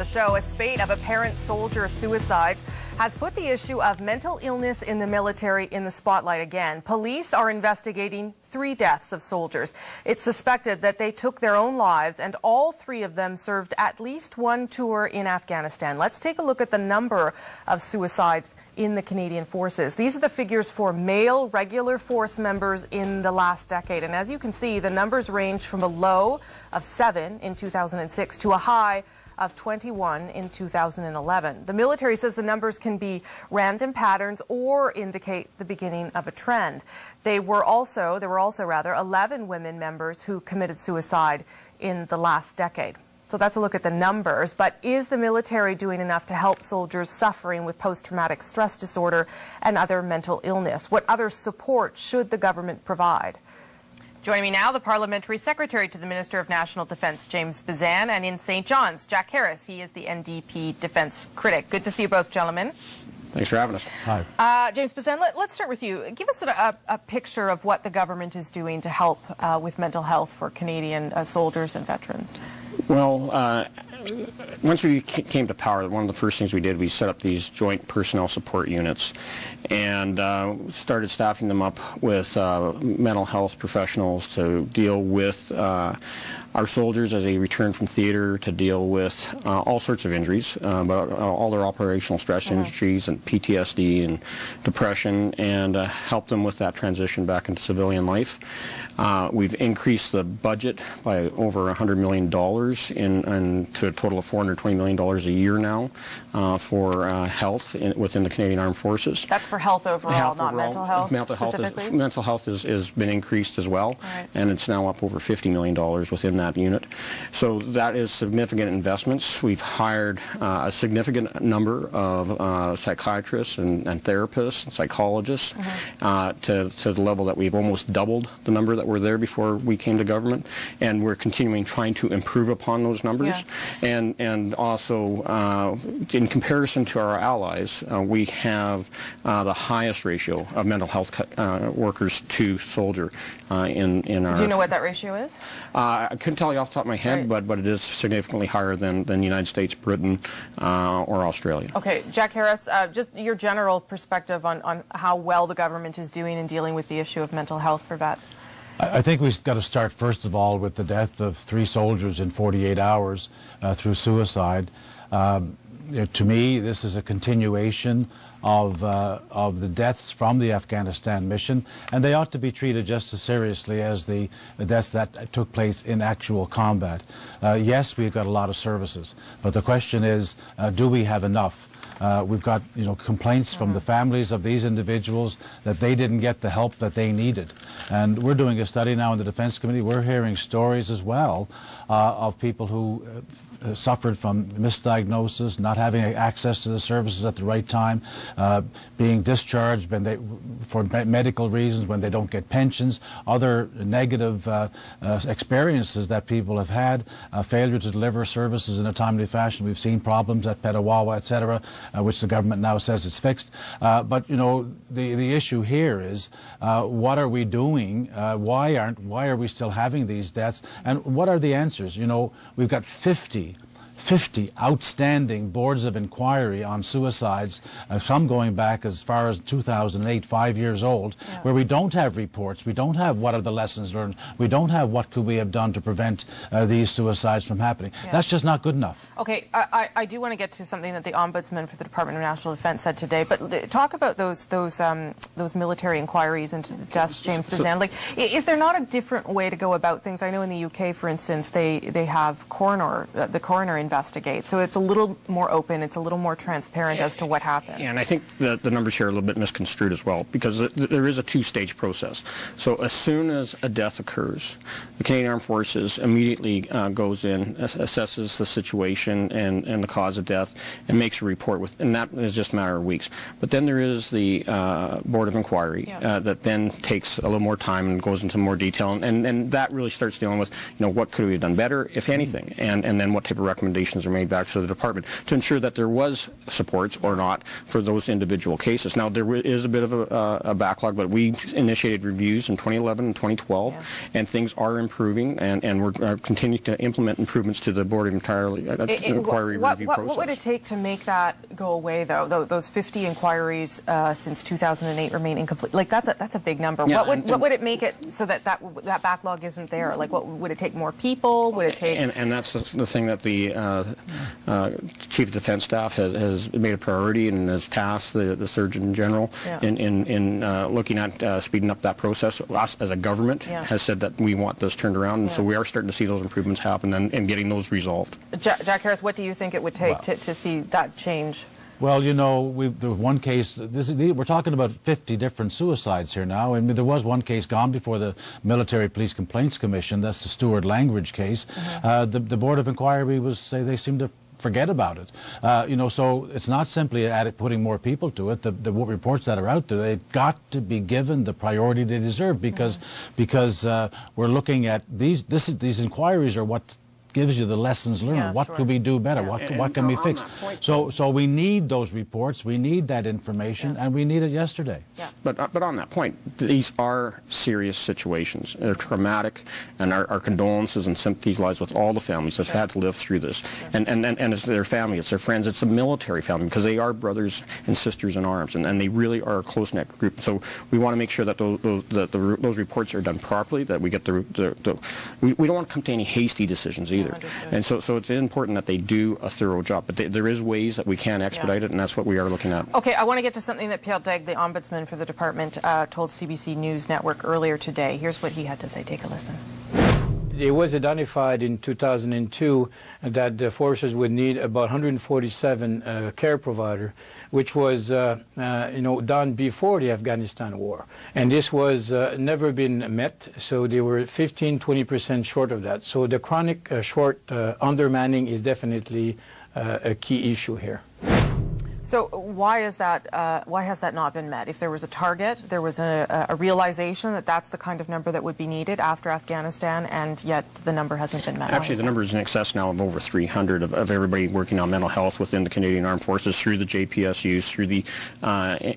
the show, a spate of apparent soldier suicides has put the issue of mental illness in the military in the spotlight again. Police are investigating 3 deaths of soldiers. It's suspected that they took their own lives, and all 3 of them served at least 1 tour in Afghanistan. Let's take a look at the number of suicides in the Canadian Forces. These are the figures for male regular force members in the last decade. And as you can see, the numbers range from a low of 7 in 2006 to a high of 21 in 2011. The military says the numbers can be random patterns or indicate the beginning of a trend. There were also 11 women members who committed suicide in the last decade. So that's a look at the numbers. But is the military doing enough to help soldiers suffering with post-traumatic stress disorder and other mental illness? What other support should the government provide? Joining me now, the Parliamentary Secretary to the Minister of National Defence, James Bezan, and in St. John's, Jack Harris. He is the NDP defence critic. Good to see you both, gentlemen. Thanks for having us. Hi. James Bezan, let's start with you. Give us a picture of what the government is doing to help with mental health for Canadian soldiers and veterans. Well, once we came to power, one of the first things we did, we set up these joint personnel support units and started staffing them up with mental health professionals to deal with our soldiers as they return from theater, to deal with all sorts of injuries, but all their operational stress injuries and PTSD and depression, and help them with that transition back into civilian life. We've increased the budget by over $100 million to a total of $420 million a year now for health within the Canadian Armed Forces. That's for health overall, not mental health specifically? Mental health has been increased as well, and it's now up over $50 million within that unit. So that is significant investments. We've hired a significant number of psychiatrists and therapists and psychologists to the level that we've almost doubled the number that were there before we came to government, and we're continuing trying to improve upon those numbers. And also, in comparison to our allies, we have the highest ratio of mental health workers to soldier in our... Do you know what that ratio is? I couldn't tell you off the top of my head, but it is significantly higher than the United States, Britain, or Australia. Okay, Jack Harris, just your general perspective on how well the government is doing in dealing with the issue of mental health for vets. I think we've got to start, first of all, with the death of 3 soldiers in 48 hours through suicide. To me, this is a continuation of the deaths from the Afghanistan mission, and they ought to be treated just as seriously as the deaths that took place in actual combat. Yes, we've got a lot of services, but the question is, do we have enough? We've got, complaints from the families of these individuals that they didn't get the help that they needed. And we're doing a study now in the Defense Committee. We're hearing stories as well of people who suffered from misdiagnosis, not having access to the services at the right time, being discharged for medical reasons when they don't get pensions, other negative experiences that people have had, failure to deliver services in a timely fashion. We've seen problems at Petawawa, etc., which the government now says is fixed. But the issue here is what are we doing? Why are we still having these deaths? And what are the answers? We've got 50 outstanding boards of inquiry on suicides, some going back as far as 2008, 5 years old, where we don't have reports, we don't have what are the lessons learned, we don't have what could we have done to prevent these suicides from happening. That's just not good enough. Okay, I do want to get to something that the Ombudsman for the Department of National Defence said today, but talk about those military inquiries into the deaths, James Bezan. Is there not a different way to go about things? I know in the UK, for instance, they have the coroner investigate, so it's a little more open, it's a little more transparent as to what happened. And I think the numbers here are a little bit misconstrued as well, because there is a 2-stage process. So as soon as a death occurs, the Canadian Armed Forces immediately goes in, assesses the situation and the cause of death, and makes a report, and that is just a matter of weeks. But then there is the Board of Inquiry that then takes a little more time and goes into more detail, and that really starts dealing with, what could we have done better, if anything, and then what type of recommendations recommendations are made back to the department to ensure that there was supports or not for those individual cases. Now, there is a bit of a backlog, but we initiated reviews in 2011 and 2012, and things are improving, and we're continuing to implement improvements to the Board of Inquiry review process. What would it take to make that go away, though? Those 50 inquiries since 2008 remain incomplete. Like, that's a big number. Yeah, what would it make it so that backlog isn't there? Like, what would it take? More people? Would it take? And that's the thing that the Chief of Defense Staff has made a priority and has tasked the Surgeon General in looking at speeding up that process. Us as a government has said that we want this turned around, and so we are starting to see those improvements happen and getting those resolved. Jack Harris, what do you think it would take to see that change? Well, you know, the one case, we're talking about 50 different suicides here now. I mean, there was one case gone before the Military Police Complaints Commission. That's the Stewart Langridge case. The Board of Inquiry they seem to forget about it. You know, so it's not simply putting more people to it. The reports that are out there, they've got to be given the priority they deserve because we're looking at these inquiries are what gives you the lessons learned. What could we do better? What can we fix? So we need those reports, we need that information, and we need it yesterday. But on that point, these are serious situations. They're traumatic, and our condolences and sympathies lies with all the families that have had to live through this. And it's their family, it's their friends, it's a military family, because they are brothers and sisters in arms, and they really are a close-knit group. So we want to make sure that those reports are done properly, that we get we don't want to come to any hasty decisions either. And so it's important that they do a thorough job. But there is ways that we can expedite it, and that's what we are looking at. Okay, I want to get to something that Pierre Daigle, the Ombudsman for the department, told CBC News Network earlier today. Here's what he had to say. Take a listen. It was identified in 2002 that the forces would need about 147 care providers, which was done before the Afghanistan war. And this was never been met, so they were 15–20% short of that. So the chronic short undermanning is definitely a key issue here. So why is that? Why has that not been met? If there was a target, there was a realization that that's the kind of number that would be needed after Afghanistan, and yet the number hasn't been met. Actually, the number is in excess now of over 300 of everybody working on mental health within the Canadian Armed Forces through the JPSUs, through the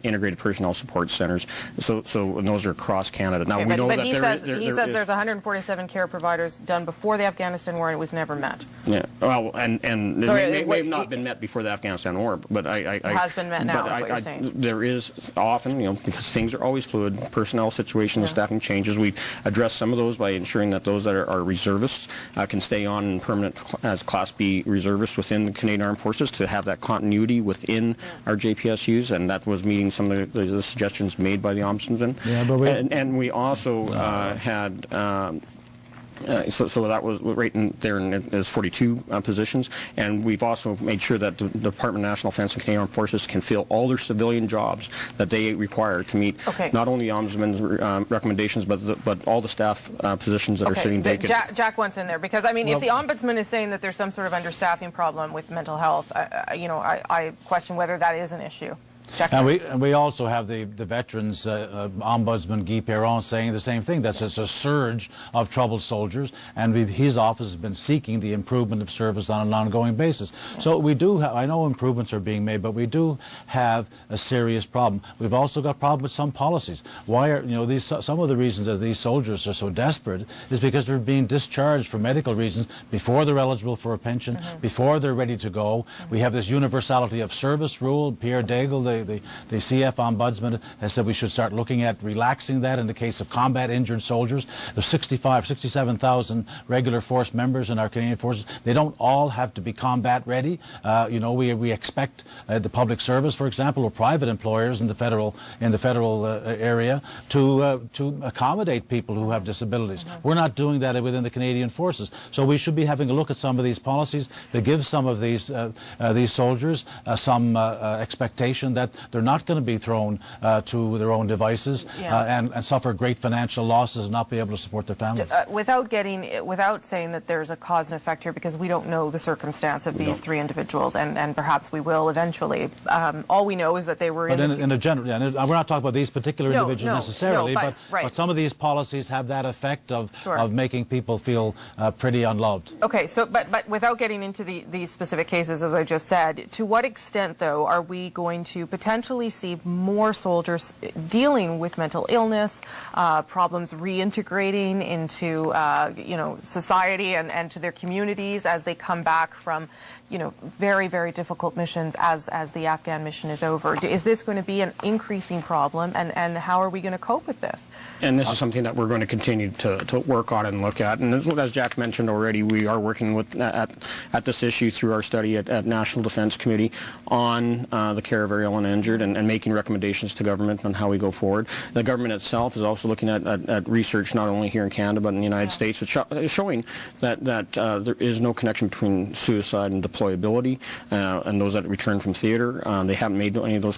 Integrated Personnel Support Centres. So and those are across Canada. Now, we know that he says there's 147 care providers done before the Afghanistan war, and it was never met. Yeah, well, and it may have not been met before the Afghanistan war, but it has been met now, is what you're saying. There is often, because things are always fluid, personnel situations and staffing changes. We've addressed some of those by ensuring that those that are reservists can stay on permanent as Class B reservists within the Canadian Armed Forces to have that continuity within our JPSUs, and that was meeting some of the suggestions made by the Ombudsman. And we also had... So that was right in there, and there's 42 positions, and we've also made sure that the Department of National Defence and Canadian Armed Forces can fill all their civilian jobs that they require to meet not only the Ombudsman's recommendations, but all the staff positions that are sitting vacant. Jack wants in there, because I mean, if the Ombudsman is saying that there's some sort of understaffing problem with mental health, I question whether that is an issue. And we also have the Veterans Ombudsman Guy Perron saying the same thing. That's just a surge of troubled soldiers, and his office has been seeking the improvement of service on an ongoing basis. So we do have, I know improvements are being made, but we do have a serious problem. We've also got a problem with some policies. Why are, some of the reasons that these soldiers are so desperate is because they're being discharged for medical reasons before they're eligible for a pension, before they're ready to go. We have this universality of service rule. Pierre Daigle, the CF Ombudsman, has said we should start looking at relaxing that in the case of combat injured soldiers. There's 67,000 regular force members in our Canadian forces. They don't all have to be combat ready. We expect the public service, for example, or private employers in the federal area to accommodate people who have disabilities. We're not doing that within the Canadian forces. So we should be having a look at some of these policies that give some of these soldiers some expectation that that they're not going to be thrown to their own devices and suffer great financial losses and not be able to support their families. Without saying that there's a cause and effect here, because we don't know the circumstance of these three individuals, and perhaps we will eventually. All we know is that they were in a general. Yeah, we're not talking about these particular individuals necessarily, but some of these policies have that effect of making people feel pretty unloved. Okay, so but without getting into these specific cases, as I just said, to what extent, though, are we going to potentially see more soldiers dealing with mental illness, problems reintegrating into society and to their communities as they come back from very, very difficult missions as the Afghan mission is over? Is this going to be an increasing problem, and how are we going to cope with this? And this is something that we're going to continue to work on and look at. And as Jack mentioned already, we are working at this issue through our study at National Defense Committee on the care of very ill and injured, and making recommendations to government on how we go forward. The government itself is also looking at research not only here in Canada but in the United States, which is showing that there is no connection between suicide and deployability, and those that return from theater. They haven't made any of those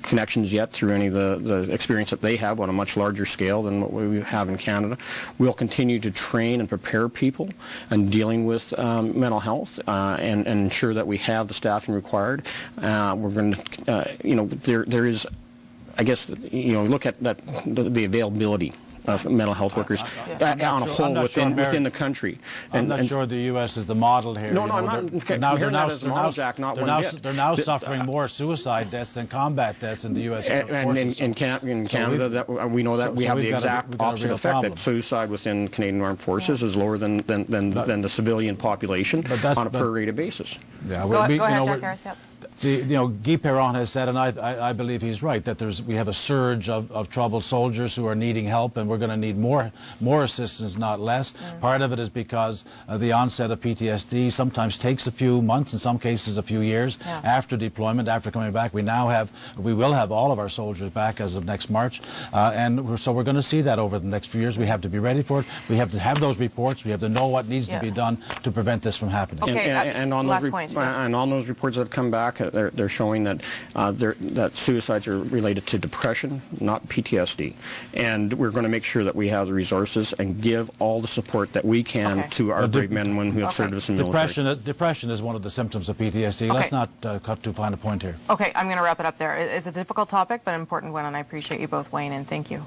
connections yet through any of the experience that they have on a much larger scale than what we have in Canada. We'll continue to train and prepare people in dealing with mental health and ensure that we have the staffing required. We're going to, there is, I guess, look at the availability of mental health workers on a whole within the country. I'm not sure the U.S. is the model here. No, I'm not. They're now suffering more suicide deaths than combat deaths in the U.S. And in Canada, we know that we have the exact opposite effect, that suicide within Canadian Armed Forces is lower than the civilian population on a per-rated basis. Yeah, go ahead, Jack Harris. Yep. Guy Perron has said, and I believe he's right, that we have a surge of troubled soldiers who are needing help, and we're going to need more assistance, not less. Part of it is because the onset of PTSD sometimes takes a few months, in some cases a few years after deployment, after coming back. We will have all of our soldiers back as of next March, so we're going to see that over the next few years. We have to be ready for it. We have to have those reports. We have to know what needs to be done to prevent this from happening. Okay, and on those reports that have come back, they're showing that suicides are related to depression, not PTSD. And we're going to make sure that we have the resources and give all the support that we can to our brave men and women who have served us in the military. Depression is one of the symptoms of PTSD. Let's not cut too fine a point here. Okay, I'm going to wrap it up there. It's a difficult topic, but an important one, and I appreciate you both weighing in. Thank you.